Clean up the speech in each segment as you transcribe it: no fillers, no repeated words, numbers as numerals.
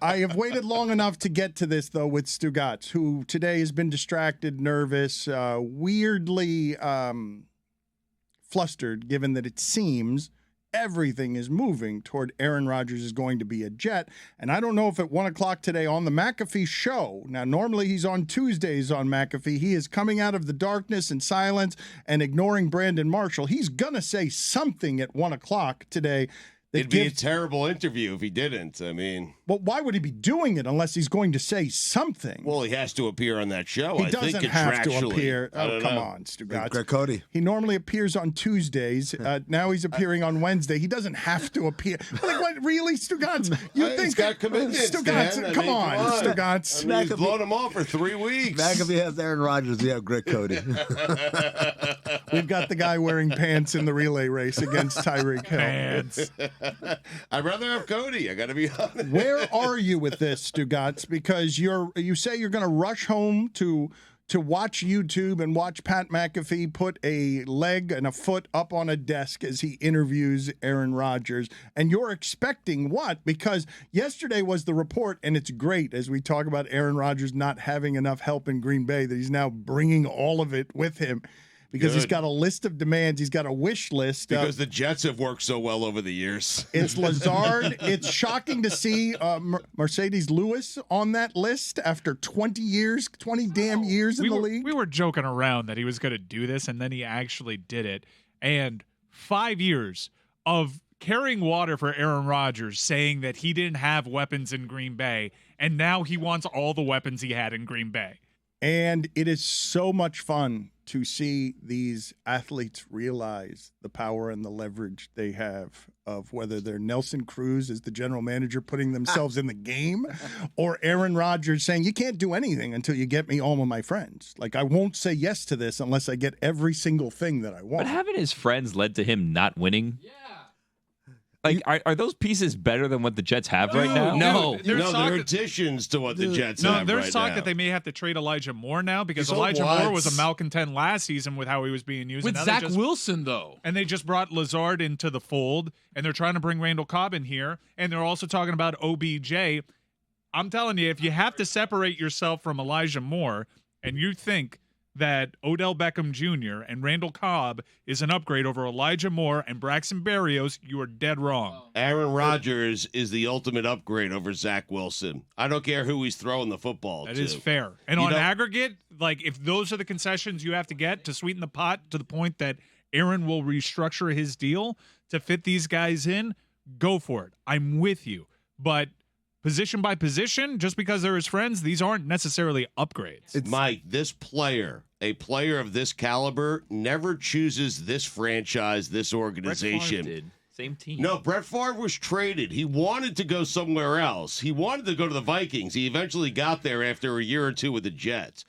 I have waited long enough to get to this, though, with Stugotz, who today has been distracted, nervous, weirdly flustered, given that it seems everything is moving toward Aaron Rodgers is going to be a Jet. And I don't know if at 1 o'clock today on the McAfee show, now normally he's on Tuesdays on McAfee, he is coming out of the darkness and silence and ignoring Brandon Marshall. He's going to say something at 1 o'clock today. It'd be a terrible interview if he didn't. I mean, well, why would he be doing it unless he's going to say something? Well, he has to appear on that show. He doesn't have to appear. Oh, come on, Stugotz. Greg Cody. He normally appears on Tuesdays. Now he's appearing on Wednesday. He doesn't have to appear. Like, what, really, Stugotz? You think he's got commitments, Stugotz, come on, Stugotz. I mean, he's blown him off for 3 weeks. McAfee has Aaron Rodgers. We have Greg Cody. We've got the guy wearing pants in the relay race against Tyreek Hill. Pants. I'd rather have Cody. I got to be honest. Where are you with this, Stugotz? Because you say you're going to rush home to watch YouTube and watch Pat McAfee put a leg and a foot up on a desk as he interviews Aaron Rodgers. And you're expecting what? Because yesterday was the report, and it's great as we talk about Aaron Rodgers not having enough help in Green Bay, that he's now bringing all of it with him. Because he's got a list of demands. He's got a wish list. Because the Jets have worked so well over the years. It's Lazard. It's shocking to see Mercedes Lewis on that list after 20 damn years in the league. We were joking around that he was going to do this, and then he actually did it. And 5 years of carrying water for Aaron Rodgers, saying that he didn't have weapons in Green Bay, and now he wants all the weapons he had in Green Bay. And it is so much fun to see these athletes realize the power and the leverage they have, of whether they're Nelson Cruz as the general manager putting themselves in the game, or Aaron Rodgers saying, you can't do anything until you get me all of my friends. Like, I won't say yes to this unless I get every single thing that I want. But haven't his friends led to him not winning? Yeah. Like, are those pieces better than what the Jets have right now? No, they're additions to what the Jets have right now. No, there's talk that they may have to trade Elijah Moore now, because Elijah Moore was a malcontent last season with how he was being used. With Zach Wilson, though. And they just brought Lazard into the fold, and they're trying to bring Randall Cobb in here, and they're also talking about OBJ. I'm telling you, if you have to separate yourself from Elijah Moore, and you think that Odell Beckham Jr. and Randall Cobb is an upgrade over Elijah Moore and Braxton Berrios, you are dead wrong. Aaron Rodgers is the ultimate upgrade over Zach Wilson. I don't care who he's throwing the football to. That is fair. And on aggregate, like, if those are the concessions you have to get to sweeten the pot to the point that Aaron will restructure his deal to fit these guys in, go for it. I'm with you. But position by position, just because they're his friends, these aren't necessarily upgrades. Mike, this player, a player of this caliber, never chooses this franchise, this organization. Brett Favre did. Same team. No, Brett Favre was traded. He wanted to go somewhere else. He wanted to go to the Vikings. He eventually got there after a year or two with the Jets.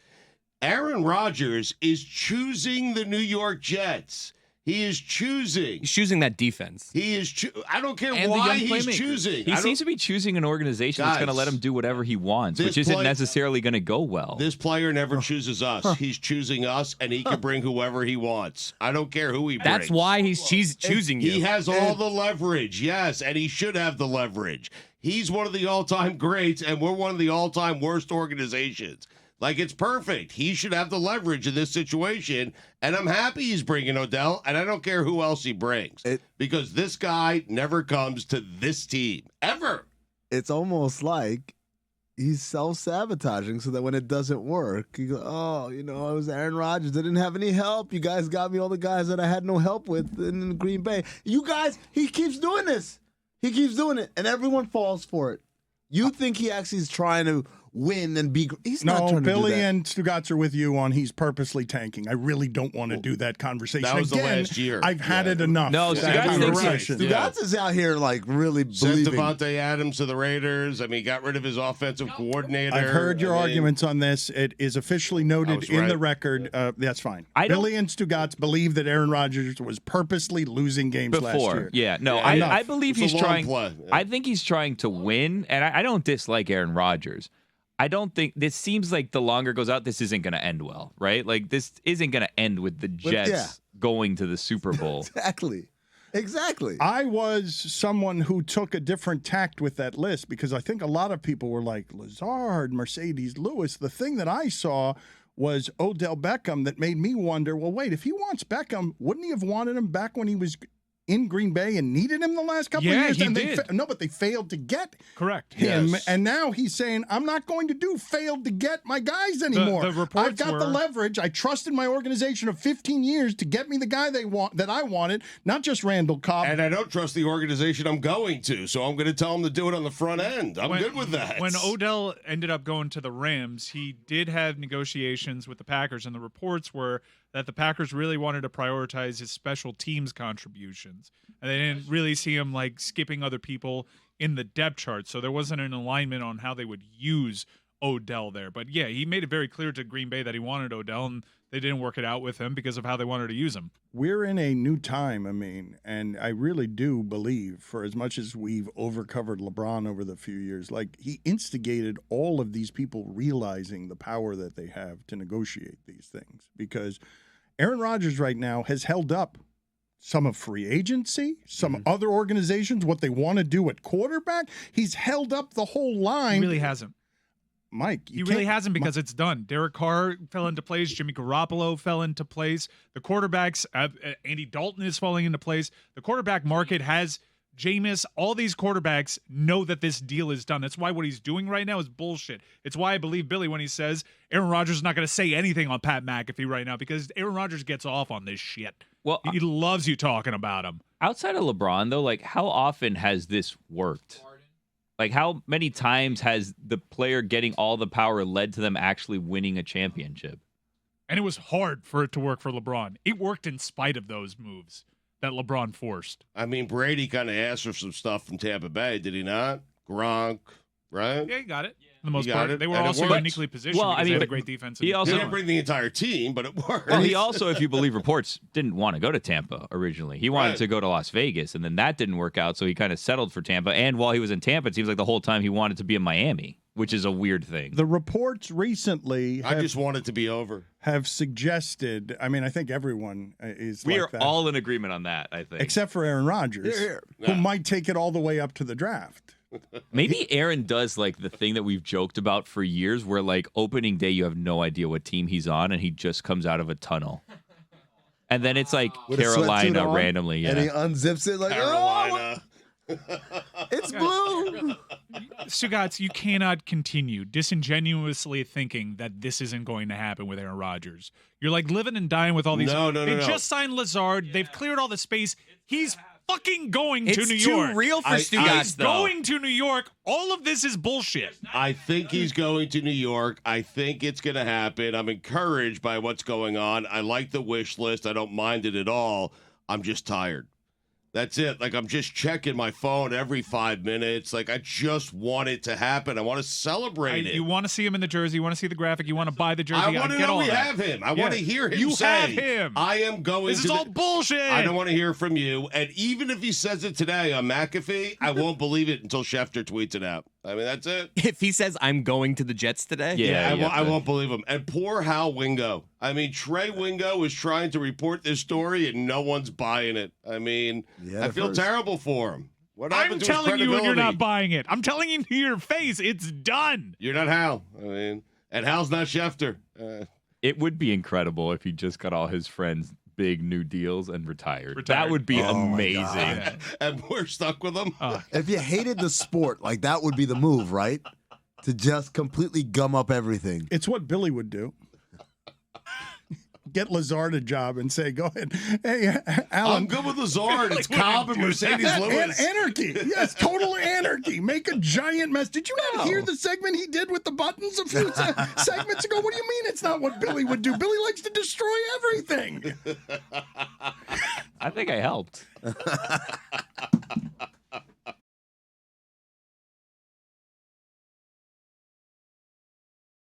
Aaron Rodgers is choosing the New York Jets. He is choosing. He's choosing that defense. He is. I don't care why he's choosing. He seems to be choosing an organization that's going to let him do whatever he wants, which isn't necessarily going to go well. This player never chooses us. He's choosing us, and he can bring whoever he wants. I don't care who he brings. That's why he's choosing you. He has all the leverage, yes, and he should have the leverage. He's one of the all-time greats, and we're one of the all-time worst organizations. Like, it's perfect. He should have the leverage in this situation, and I'm happy he's bringing Odell, and I don't care who else he brings, because this guy never comes to this team, ever. It's almost like he's self-sabotaging so that when it doesn't work, you go, oh, I was Aaron Rodgers. I didn't have any help. You guys got me all the guys that I had no help with in Green Bay. You guys, he keeps doing this. He keeps doing it, and everyone falls for it. You think he actually is trying to win and be. He's not trying to Billy do that. and Stugotz are with you on he's purposely tanking. I really don't want to do that conversation. That was again. the last year. I've had it enough. No, Stugotz is out here like really Sent believing. Devontae Adams to the Raiders. I mean, got rid of his offensive coordinator. I've heard your arguments on this. It is officially noted in the record. That's fine. Billy and Stugotz believe that Aaron Rodgers was purposely losing games last year. Yeah, no, I believe It's he's a long trying. play. I think he's trying to win, and I don't dislike Aaron Rodgers. I don't think this seems like the longer it goes out, this isn't going to end well, right? Like, this isn't going to end with the Jets going to the Super Bowl. Exactly. Exactly. I was someone who took a different tact with that list because I think a lot of people were like, Lazard, Mercedes Lewis. The thing that I saw was Odell Beckham that made me wonder, well, wait, if he wants Beckham, wouldn't he have wanted him back when he was in Green Bay and needed him the last couple of Yeah, years? he And did. but they failed to get Correct. him. Yes. And now he's saying, I'm not going to failed to get my guys anymore. the reports I've got the were- leverage. I trusted my organization of 15 years to get me the guy that I wanted, not just Randall Cobb. And I don't trust the organization I'm going to, so I'm going to tell them to do it on the front end. I'm good with that. When Odell ended up going to the Rams, he did have negotiations with the Packers, and the reports were that the Packers really wanted to prioritize his special teams contributions. And they didn't really see him like skipping other people in the depth chart. So there wasn't an alignment on how they would use Odell there. But yeah, he made it very clear to Green Bay that he wanted Odell, and they didn't work it out with him because of how they wanted to use him. We're in a new time, and I really do believe, for as much as we've overcovered LeBron over the few years, like he instigated all of these people realizing the power that they have to negotiate these things. Because Aaron Rodgers right now has held up some of free agency, some other organizations, what they want to do at quarterback. He's held up the whole He line. really hasn't. Mike, He really hasn't because it's done. Derek Carr fell into place. Jimmy Garoppolo fell into place. The quarterbacks, Andy Dalton is falling into place. The quarterback market has Jameis. All these quarterbacks know that this deal is done. That's why what he's doing right now is bullshit. It's why I believe Billy when he says Aaron Rodgers is not going to say anything on Pat McAfee right now because Aaron Rodgers gets off on this shit. Well, He loves you talking about him. outside of LeBron, though, like how often has this worked? Like how many times has the player getting all the power led to them actually winning a championship? And it was hard for it to work for LeBron. It worked in spite of those moves that LeBron forced. I mean, Brady kind of asked for some stuff from Tampa Bay, did he not? Gronk, right? Yeah, he got it. For the most He got part. it, They were and it also worked. uniquely positioned Well, because I mean, they had a but great defense. he and- also- He didn't bring the entire team, but it worked. Well, he also, if you believe reports, didn't want to go to Tampa originally. He wanted Right. to go to Las Vegas, and then that didn't work out, so he kind of settled for Tampa. And while he was in Tampa, it seems like the whole time he wanted to be in Miami, which is a weird thing. The reports recently I just want it to be over. have suggested, I mean, I think everyone is We like are that. all in agreement on that, I think. Except for Aaron Rodgers, Here, who might take it all the way up to the draft. Maybe Aaron does like the thing that we've joked about for years where like opening day you have no idea what team he's on and he just comes out of a tunnel. And then it's like With a sweatsuit Carolina on, randomly, And he yeah. unzips it like, oh, Carolina. it's blue. Stugotz, you cannot continue disingenuously thinking that this isn't going to happen with Aaron Rodgers. You're like living and dying with all these. No, no, They no, no. just signed Lazard. They've cleared all the space. He's fucking going to It's New too York. real for He's Stugotz, though. Going to New York. All of this is bullshit. I think he's going to New York. I think it's going to happen. I'm encouraged by what's going on. I like the wish list. I don't mind it at all. I'm just tired. That's it. Like, I'm just checking my phone every 5 minutes. Like, I just want it to happen. I want to celebrate it. You want to see him in the jersey. You want to see the graphic. You want to buy the jersey. I want to get know all we that. have him. I want to hear him You say, have him. I am going This to is all the- bullshit. I don't want to hear from you. And even if he says it today on McAfee, I won't believe it until Schefter tweets it out. I mean, that's it. If he says I'm going to the Jets today, Yeah. I won't believe him. And poor Hal Wingo. I mean, Trey Wingo is trying to report this story, and no one's buying it. I mean, Yeah, I feel first. terrible for him. What I'm happened to his telling you, and you're not credibility? buying it. I'm telling you to your face. It's done. You're not Hal. I mean, and Hal's not Schefter. It would be incredible if he just got all his friends big new deals and retired. Retired. That would be Oh, my amazing. God. And we're stuck with him. If you hated the sport, like that would be the move, right? To just completely gum up everything. It's what Billy would do. Get Lazard a job and say, go ahead. Hey, I'm Alan. good with Lazard. It's Cobb and Mercedes Lewis. Anarchy. Yes, total anarchy. Make a giant mess. Did you not hear the segment he did with the buttons a few segments ago? What do you mean it's not what Billy would do? Billy likes to destroy everything. I think I helped.